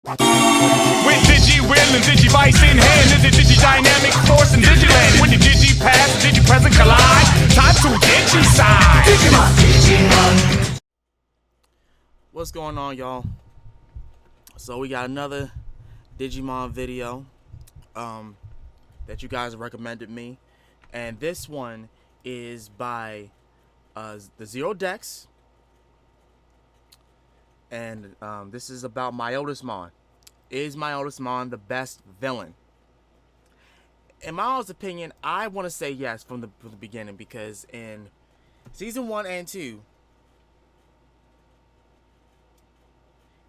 With Digi-Will and Digivice in hand, is it Digi-Dynamic Force and Digiland? When the Digi-Past and Digi-Present collide, time to Digi-Side! Digimon! What's going on, y'all? So we got another Digimon video that you guys recommended me, and this one is by the ZeroDex, and this is about Myotismon. Is Myotismon the best villain? In my honest opinion, I want to say yes from the beginning, because in season 1 and 2,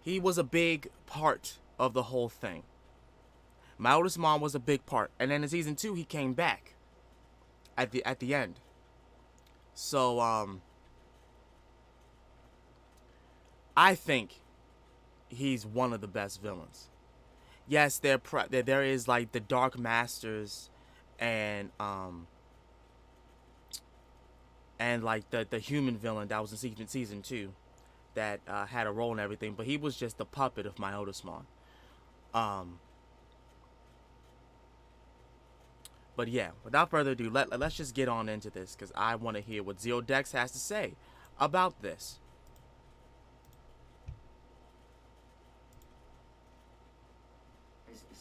he was a big part of the whole thing. Myotismon was a big part, and then in season 2 he came back at the end. So I think he's one of the best villains. Yes, there is like the Dark Masters and like the human villain that was in season 2 that had a role in everything, but he was just the puppet of Myotismon. But yeah, without further ado, let's just get on into this, because I want to hear what ZeroDex has to say about this.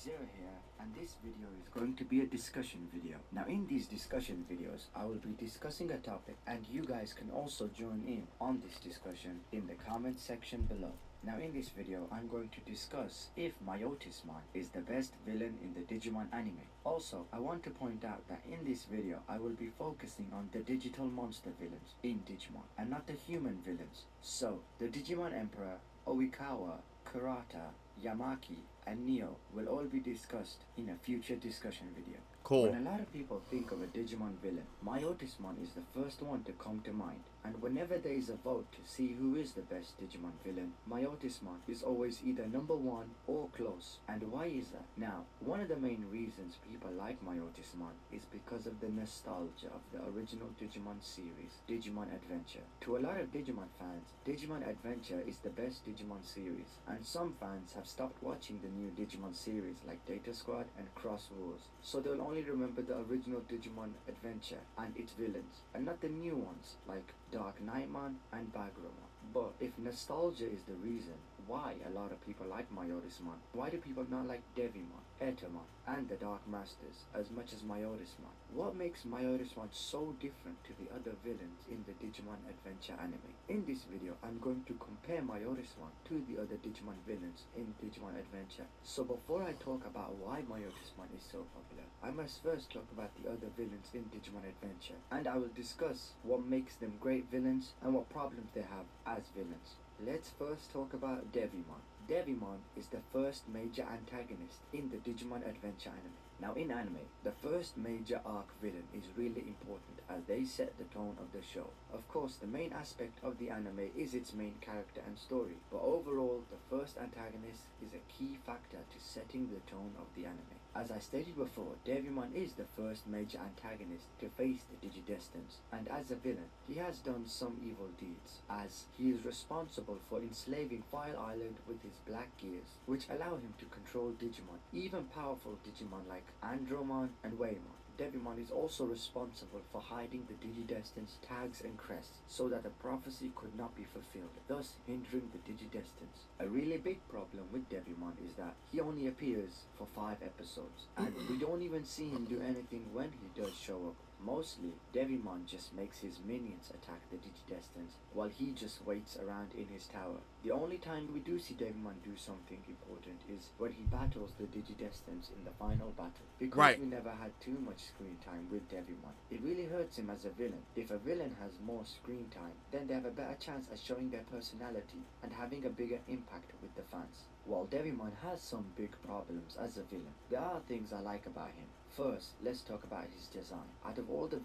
Zero here, and this video is going to be a discussion video. Now in these discussion videos, I will be discussing a topic, and you guys can also join in on this discussion in the comment section below. Now in this video, I'm going to discuss if Myotismon is the best villain in the Digimon anime. Also, I want to point out that in this video, I will be focusing on the digital monster villains in Digimon, and not the human villains. So, the Digimon Emperor, Oikawa, Kurata, Yamaki, and Neo will all be discussed in a future discussion video. Cool. When a lot of people think of a Digimon villain, Myotismon is the first one to come to mind. And whenever there is a vote to see who is the best Digimon villain, Myotismon is always either number one or close. And why is that? Now, one of the main reasons people like Myotismon is because of the nostalgia of the original Digimon series, Digimon Adventure. To a lot of Digimon fans, Digimon Adventure is the best Digimon series, and some fans have stopped watching the new Digimon series like Data Squad and Cross Wars, so they'll only remember the original Digimon Adventure and its villains, and not the new ones like Dark Knightmon and Bagramon. But if nostalgia is the reason why a lot of people like Myotismon, why do people not like Devimon, Etemon, and the Dark Masters as much as Myotismon? What makes Myotismon so different to the other villains in the Digimon Adventure anime? In this video, I'm going to compare Myotismon to the other Digimon villains in Digimon Adventure. So before I talk about why Myotismon is so popular, I must first talk about the other villains in Digimon Adventure, and I will discuss what makes them great villains and what problems they have as villains. Let's first talk about Devimon. Devimon is the first major antagonist in the Digimon Adventure anime. Now in anime, the first major arc villain is really important as they set the tone of the show. Of course, the main aspect of the anime is its main character and story, but overall, the first antagonist is a key factor to setting the tone of the anime. As I stated before, Devimon is the first major antagonist to face the Digidestins, and as a villain, he has done some evil deeds, as he is responsible for enslaving Fire Island with his black gears, which allow him to control Digimon, even powerful Digimon like Andromon and Waymon. Devimon is also responsible for hiding the Digidestin's tags and crests so that the prophecy could not be fulfilled, thus hindering the Digidestins. A really big problem with Devimon is that he only appears for 5 episodes, and we don't even see him do anything when he does show up. Mostly, Devimon just makes his minions attack the Digidestins while he just waits around in his tower. The only time we do see Devimon do something important is when he battles the Digidestins in the final battle. Because we never had too much screen time with Devimon, it really hurts him as a villain. If a villain has more screen time, then they have a better chance at showing their personality and having a bigger impact with the fans. While Devimon has some big problems as a villain, there are things I like about him. First, let's talk about his design. Out of all the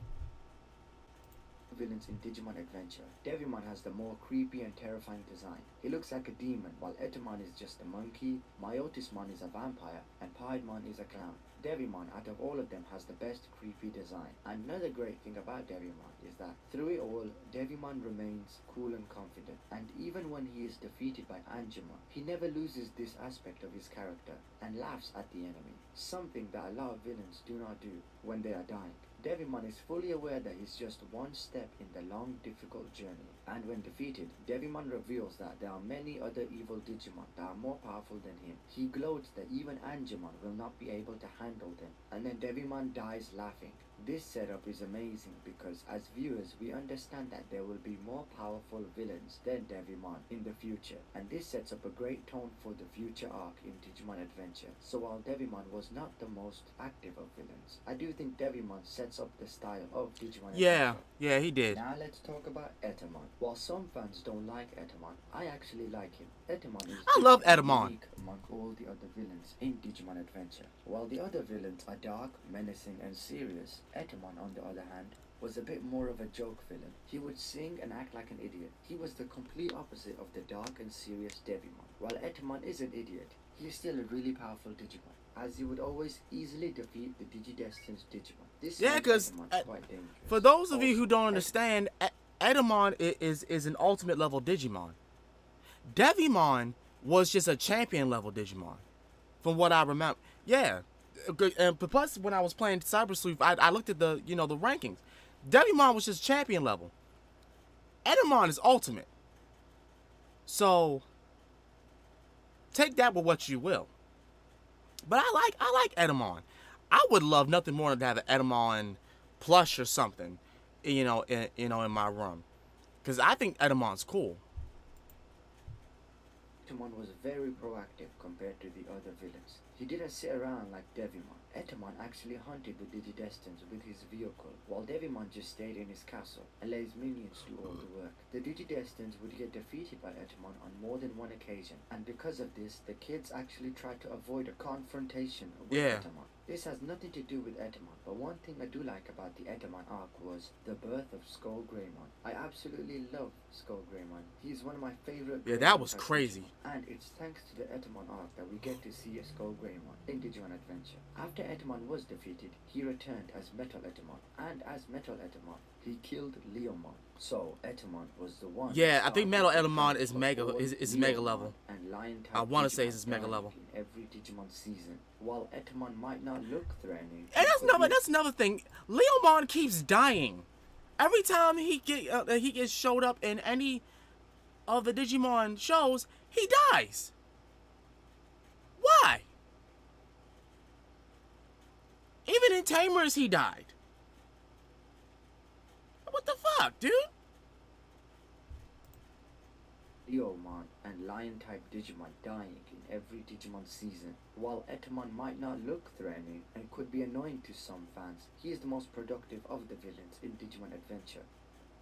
villains in Digimon Adventure. Devimon has the more creepy and terrifying design. He looks like a demon, while Etemon is just a monkey, Myotismon is a vampire, and Piedmon is a clown. Devimon, out of all of them, has the best creepy design. Another great thing about Devimon is that through it all, Devimon remains cool and confident, and even when he is defeated by Angemon, he never loses this aspect of his character and laughs at the enemy, something that a lot of villains do not do when they are dying. Devimon is fully aware that he's just one step in the long, difficult journey, and when defeated, Devimon reveals that there are many other evil Digimon that are more powerful than him. He gloats that even Angemon will not be able to handle them, and then Devimon dies laughing. This setup is amazing because as viewers we understand that there will be more powerful villains than Devimon in the future, and this sets up a great tone for the future arc in Digimon Adventure. So while Devimon was not the most active of villains, I do think Devimon sets up the style of Digimon Adventure. Yeah, he did. Now let's talk about Etemon. While some fans don't like Etemon, I actually like him. Etemon is I love different and Etemon. unique among all the other villains in Digimon Adventure. While the other villains are dark, menacing, and serious, Etemon, on the other hand, was a bit more of a joke villain. He would sing and act like an idiot. He was the complete opposite of the dark and serious Devimon. While Etemon is an idiot, he is still a really powerful Digimon, as he would always easily defeat the Digidestined Digimon. This Yeah, makes because Etemon quite dangerous. for those of you who Also, don't understand, Etemon is an ultimate level Digimon. Devimon was just a champion level Digimon, from what I remember. Yeah, and plus when I was playing Cyber Sleuth, I looked at the the rankings. Devimon was just champion level. Etemon is ultimate. So take that with what you will. But I like Etemon. I would love nothing more than to have an Etemon plush or something, in my room, because I think Etemon's cool. Etemon was very proactive compared to the other villains. He didn't sit around like Devimon. Etemon actually hunted the Digidestins with his vehicle, while Devimon just stayed in his castle and let his minions do all the work. The Digidestins would get defeated by Etemon on more than one occasion, and because of this, the kids actually tried to avoid a confrontation with Etemon. This has nothing to do with Etemon, but one thing I do like about the Etemon arc was the birth of Skull Greymon. I absolutely love Skull Greymon. He's one of my favorite. Yeah, that was crazy. Digimon. And it's thanks to the Etemon arc that we get to see a Skull Greymon in Digimon Adventure. After Etemon was defeated, he returned as Metal Etemon, and as Metal Etemon, he killed Leomon. So Etemon was the one. Yeah, I think Metal Etemon is mega level. And Lion type I want to say Digimon it's mega died level. in every Digimon season. While Etemon might not look threatening, And that's another thing. Leomon keeps dying. Every time he gets showed up in any of the Digimon shows, he dies. Why? Even in Tamers, he died. What the fuck, dude? Leomon and Lion-type Digimon dying in every Digimon season. While Etemon might not look threatening and could be annoying to some fans, he is the most productive of the villains in Digimon Adventure.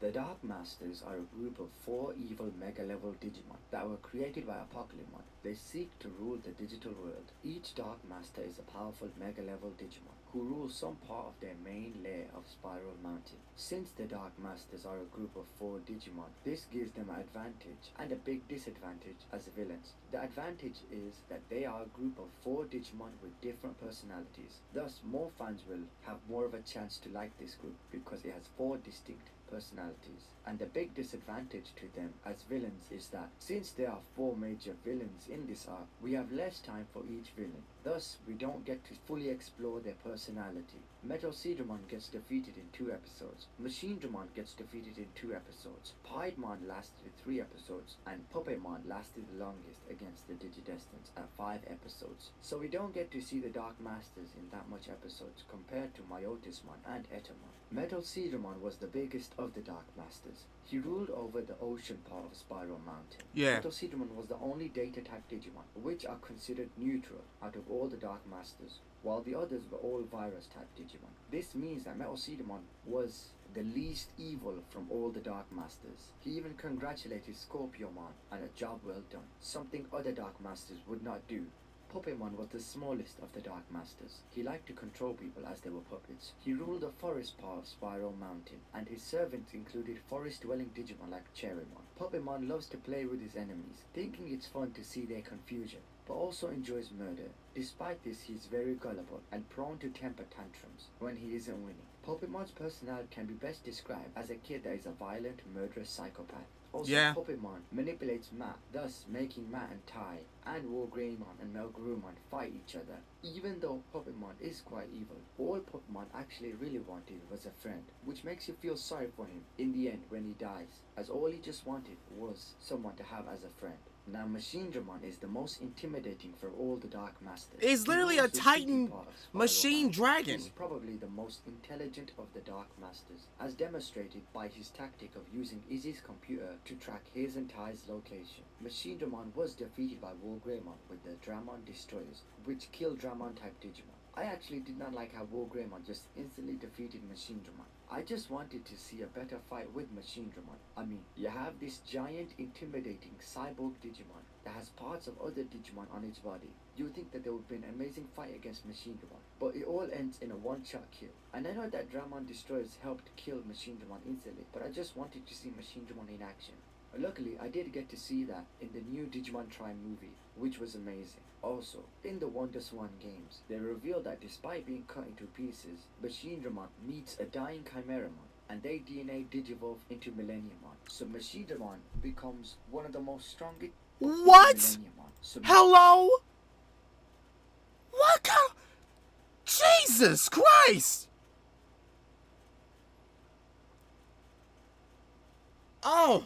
The Dark Masters are a group of 4 evil mega-level Digimon that were created by Apocalypse. They seek to rule the digital world. Each Dark Master is a powerful mega-level Digimon who rules some part of their main lair of Spiral Mountain. Since the Dark Masters are a group of 4 Digimon, this gives them an advantage and a big disadvantage as villains. The advantage is that they are a group of 4 Digimon with different personalities. Thus, more fans will have more of a chance to like this group because it has 4 distinct personalities. And the big disadvantage to them as villains is that since there are 4 major villains in this arc, we have less time for each villain. Thus, we don't get to fully explore their personality. Metal Seedramon gets defeated in 2 episodes. Machine Dramon gets defeated in 2 episodes. Piedmon lasted 3 episodes, and Puppetmon lasted the longest against the Digidestins at 5 episodes. So we don't get to see the Dark Masters in that much episodes compared to Myotismon and Etemon. Metal Seedramon was the biggest of the Dark Masters. He ruled over the ocean part of Spiral Mountain. Yeah. Metal Seedramon was the only data-type Digimon, which are considered neutral out of all the Dark Masters, while the others were all virus-type Digimon. This means that Metal Seedramon was the least evil from all the Dark Masters. He even congratulated Scorpiomon on a job well done, something other Dark Masters would not do. Puppetmon was the smallest of the Dark Masters. He liked to control people as they were puppets. He ruled the forest part of Spiral Mountain, and his servants included forest-dwelling Digimon like Cherrymon. Puppetmon loves to play with his enemies, thinking it's fun to see their confusion, but also enjoys murder. Despite this, he's very gullible and prone to temper tantrums when he isn't winning. Puppetmon's personality can be best described as a kid that is a violent, murderous psychopath. Also, Yeah. Puppetmon manipulates Matt, thus making Matt and Tai and Wargreymon and Melgarumon fight each other. Even though Puppetmon is quite evil, all Puppetmon actually really wanted was a friend, which makes you feel sorry for him in the end when he dies, as all he just wanted was someone to have as a friend. Now, Machinedramon is the most intimidating for all the Dark Masters. He's literally a the Titan city part of Spiral machine Mountain. dragon. He's probably the most intelligent of the Dark Masters, as demonstrated by his tactic of using Izzy's computer to track his and Tai's location. Machinedramon was defeated by Wargreymon with the Dramon Destroyers, which killed Dramon-type Digimon. I actually did not like how Wargreymon just instantly defeated Machinedramon. I just wanted to see a better fight with Machinedramon. I mean, you have this giant, intimidating cyborg Digimon that has parts of other Digimon on its body. You would think that there would be an amazing fight against Machinedramon, but it all ends in a one-shot kill. And I know that Dramon Destroyers helped kill Machinedramon instantly, but I just wanted to see Machinedramon in action. Luckily, I did get to see that in the new Digimon Tri movie, which was amazing. Also, in the WonderSwan games, they revealed that despite being cut into pieces, Machinedramon meets a dying Chimeramon, and they DNA digivolve into Millenniumon. So Machinedramon becomes one of the most strongest. What? Millenniumon. So Hello? What kind of... Jesus Christ! Oh,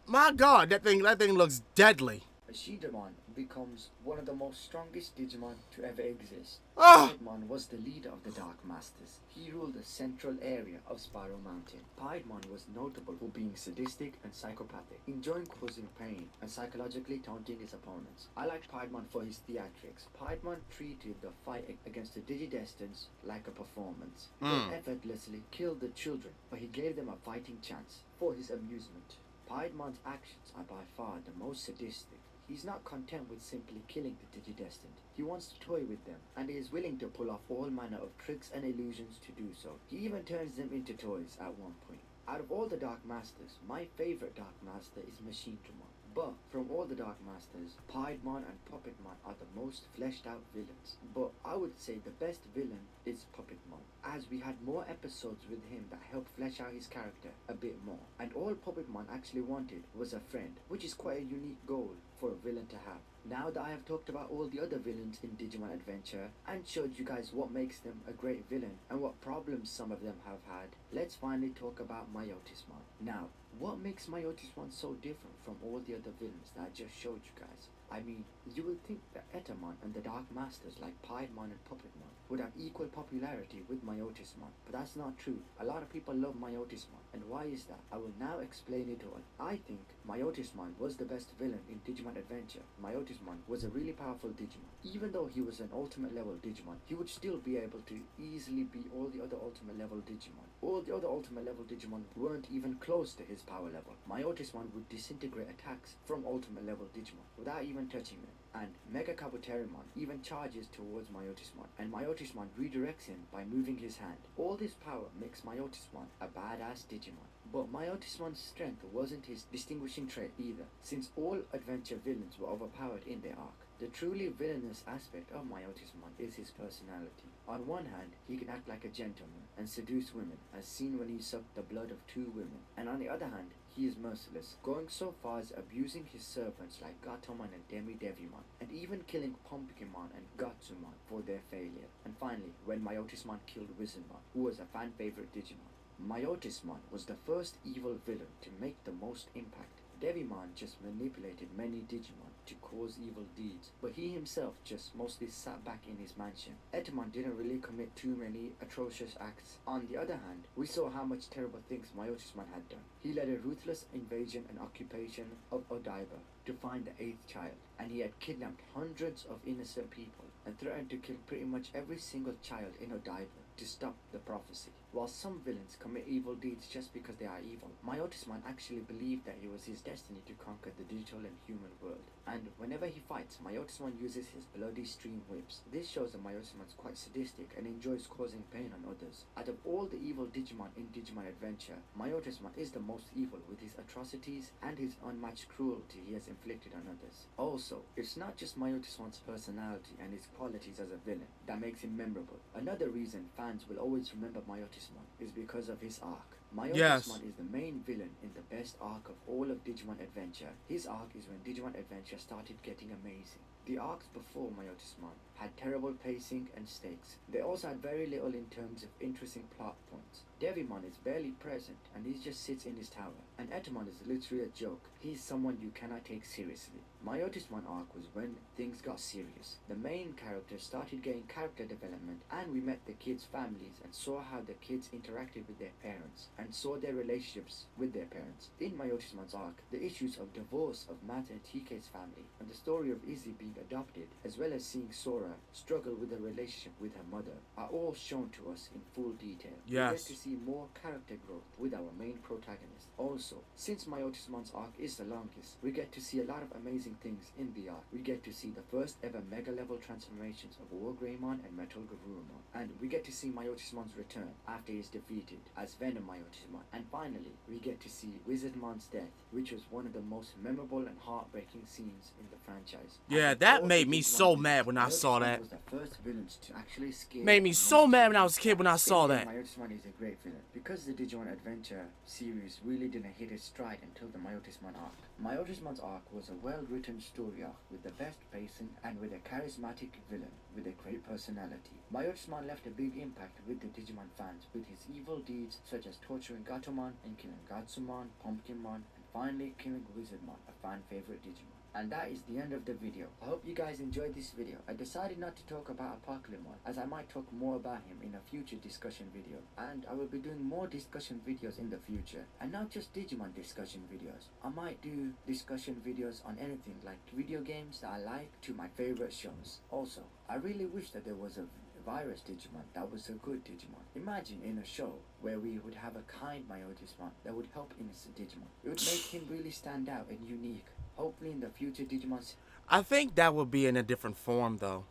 my God, that thing looks deadly. Machinedramon becomes one of the most strongest Digimon to ever exist. Ah! Piedmon was the leader of the Dark Masters. He ruled the central area of Spiral Mountain. Piedmon was notable for being sadistic and psychopathic, enjoying causing pain and psychologically taunting his opponents. I liked Piedmon for his theatrics. Piedmon treated the fight against the Digidestins like a performance. He effortlessly killed the children, but he gave them a fighting chance for his amusement. Piedmon's actions are by far the most sadistic. He's not content with simply killing the Digidestined. He wants to toy with them, and he is willing to pull off all manner of tricks and illusions to do so. He even turns them into toys at one point. Out of all the Dark Masters, my favorite Dark Master is Machinedramon. But from all the Dark Masters, Piedmon and Puppetmon are the most fleshed out villains. But I would say the best villain is Puppetmon, as we had more episodes with him that helped flesh out his character a bit more. And all Puppetmon actually wanted was a friend, which is quite a unique goal for a villain to have. Now that I have talked about all the other villains in Digimon Adventure and showed you guys what makes them a great villain and what problems some of them have had, let's finally talk about Myotismon. Now, what makes Myotismon so different from all the other villains that I just showed you guys? I mean, you would think that Etemon and the Dark Masters like Piedmon and Puppetmon would have equal popularity with Myotismon, but that's not true. A lot of people love Myotismon, and why is that? I will now explain it all. I think Myotismon was the best villain in Digimon Adventure. Myotismon was a really powerful Digimon. Even though he was an ultimate level Digimon, he would still be able to easily beat all the other ultimate level Digimon. All the other ultimate level Digimon weren't even close to his power level. Myotismon would disintegrate attacks from ultimate level Digimon without even touching them. And Mega Kabuterimon even charges towards Myotismon, and Myotismon redirects him by moving his hand. All this power makes Myotismon a badass Digimon. But Myotismon's strength wasn't his distinguishing trait either, since all adventure villains were overpowered in their arc. The truly villainous aspect of Myotismon is his personality. On one hand, he can act like a gentleman and seduce women, as seen when he sucked the blood of 2 women. And on the other hand, he is merciless, going so far as abusing his servants like Gatomon and Devimon, and even killing Pumpkinmon and Gatsumon for their failure. And finally, when Myotismon killed Wizardmon, who was a fan favorite Digimon. Myotismon was the first evil villain to make the most impact. Devimon just manipulated many Digimon to cause evil deeds, but he himself just mostly sat back in his mansion. Etemon didn't really commit too many atrocious acts. On the other hand, we saw how much terrible things Myotismon had done. He led a ruthless invasion and occupation of Odaiba to find the 8th child, and he had kidnapped hundreds of innocent people and threatened to kill pretty much every single child in Odaiba. to stop the prophecy. While some villains commit evil deeds just because they are evil, Myotismon actually believed that it was his destiny to conquer the digital and human world. And whenever he fights, Myotismon uses his bloody stream whips. This shows that Myotismon is quite sadistic and enjoys causing pain on others. Out of all the evil Digimon in Digimon Adventure, Myotismon is the most evil with his atrocities and his unmatched cruelty he has inflicted on others. Also, it's not just Myotismon's personality and his qualities as a villain that makes him memorable. Another reason fans will always remember Myotismon is because of his arc. Myotismon is the main villain in the best arc of all of Digimon Adventure. His arc is when Digimon Adventure started getting amazing. The arcs before Myotismon had terrible pacing and stakes. They also had very little in terms of interesting plot points. Devimon is barely present and he just sits in his tower. And Etemon is literally a joke. He's someone you cannot take seriously. Myotismon arc was when things got serious. The main characters started getting character development and we met the kids' families and saw how the kids interacted with their parents and saw their relationships with their parents. In Myotismon's arc, the issues of divorce of Matt and TK's family and the story of Izzy being adopted, as well as seeing Sora struggle with a relationship with her mother, are all shown to us in full detail. Yes. We get to see more character growth with our main protagonist. Also, since Myotismon's arc is the longest, we get to see a lot of amazing things in the arc. We get to see the first ever mega level transformations of Wargreymon and Metal Garurumon, and we get to see Myotismon's return after he is defeated as Venom Myotismon. And finally, we get to see Wizardmon's death, which was one of the most memorable and heartbreaking scenes in the franchise. Yeah, that made me so mad when I saw that. Was the first villains to actually scare Made me so mad when I was a kid when I saw that. Myotismon is a great villain. Because the Digimon Adventure series really didn't hit its stride until the Myotismon arc. Myotismon's arc was a well-written story arc with the best pacing and with a charismatic villain with a great personality. Myotismon left a big impact with the Digimon fans with his evil deeds such as torturing Gatomon and killing Gatsumon, Pumpkinmon, and finally killing Wizardmon, a fan favorite Digimon. And that is the end of the video. I hope you guys enjoyed this video. I decided not to talk about Apocalypmon as I might talk more about him in a future discussion video. And I will be doing more discussion videos in the future. And not just Digimon discussion videos. I might do discussion videos on anything like video games that I like to my favorite shows. Also, I really wish that there was a virus Digimon that was a good Digimon. Imagine in a show where we would have a kind Myotismon that would help innocent Digimon. It would make him really stand out and unique. Hopefully in the future Digimon... I think that would be in a different form though.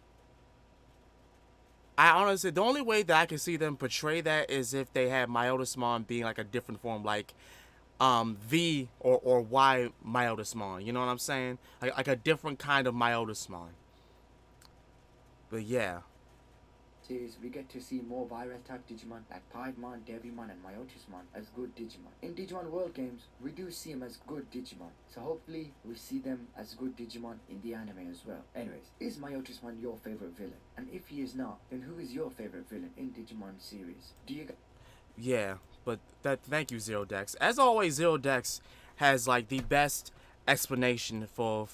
I honestly, the only way that I can see them portray that is if they had Myotismon being like a different form, like V or Y Myotismon. You know what I'm saying? Like a different kind of Myotismon. But yeah. Series, we get to see more virus type Digimon like Piedmon, Devimon, and Myotismon as good Digimon. In Digimon World games, we do see them as good Digimon, so hopefully we see them as good Digimon in the anime as well. Anyways, is Myotismon your favorite villain? And if he is not, then who is your favorite villain in Digimon series? Do you... Yeah, but thank you, ZeroDex. As always, ZeroDex has like the best explanation for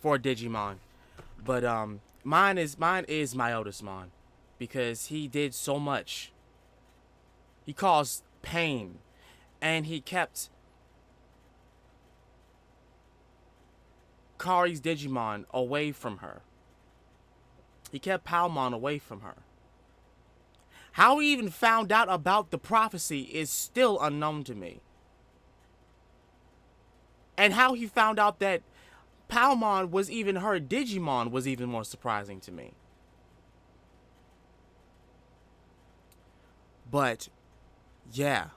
Digimon. But Mine is Myotismon because he did so much. He caused pain and he kept Kari's Digimon away from her. He kept Palmon away from her. How he even found out about the prophecy is still unknown to me. And how he found out that Palmon was even her Digimon was even more surprising to me. But, yeah.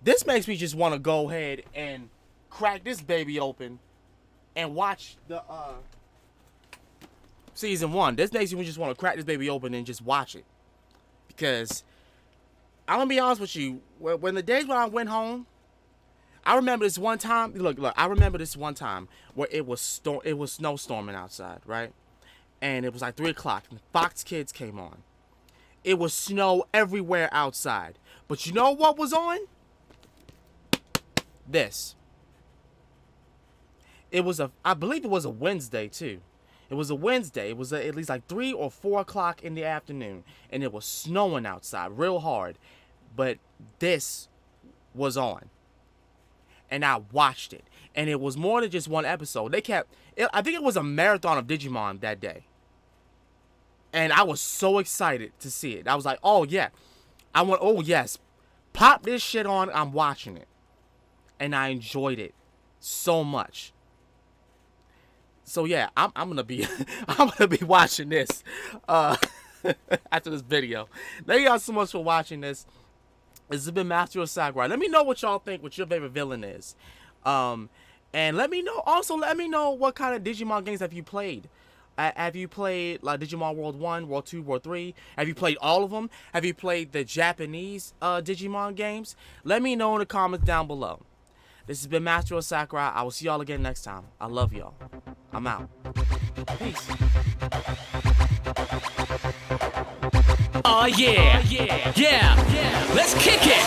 This makes me just want to go ahead and crack this baby open and watch the season 1. This makes me just want to crack this baby open and just watch it. Because, I'm going to be honest with you, when the days when I went home, I remember this one time. Look! I remember this one time where it was snowstorming outside, right? And it was like 3 o'clock, and Fox Kids came on. It was snow everywhere outside, but you know what was on? This. I believe it was a Wednesday too. It was a Wednesday. It was at least like 3 or 4 o'clock in the afternoon, and it was snowing outside real hard. But this was on. And I watched it. And it was more than just one episode. I think it was a marathon of Digimon that day. And I was so excited to see it. I was like, oh yeah. Oh yes. Pop this shit on, I'm watching it. And I enjoyed it so much. So yeah, I'm gonna be I'm gonna be watching this after this video. Thank y'all so much for watching this. This has been Ryo Sakurai. Let me know what y'all think, what your favorite villain is. And let me know what kind of Digimon games have you played. Have you played like Digimon World 1, World 2, World 3? Have you played all of them? Have you played the Japanese Digimon games? Let me know in the comments down below. This has been Ryo Sakurai. I will see y'all again next time. I love y'all. I'm out. Peace. Oh yeah. Yeah. Let's kick it.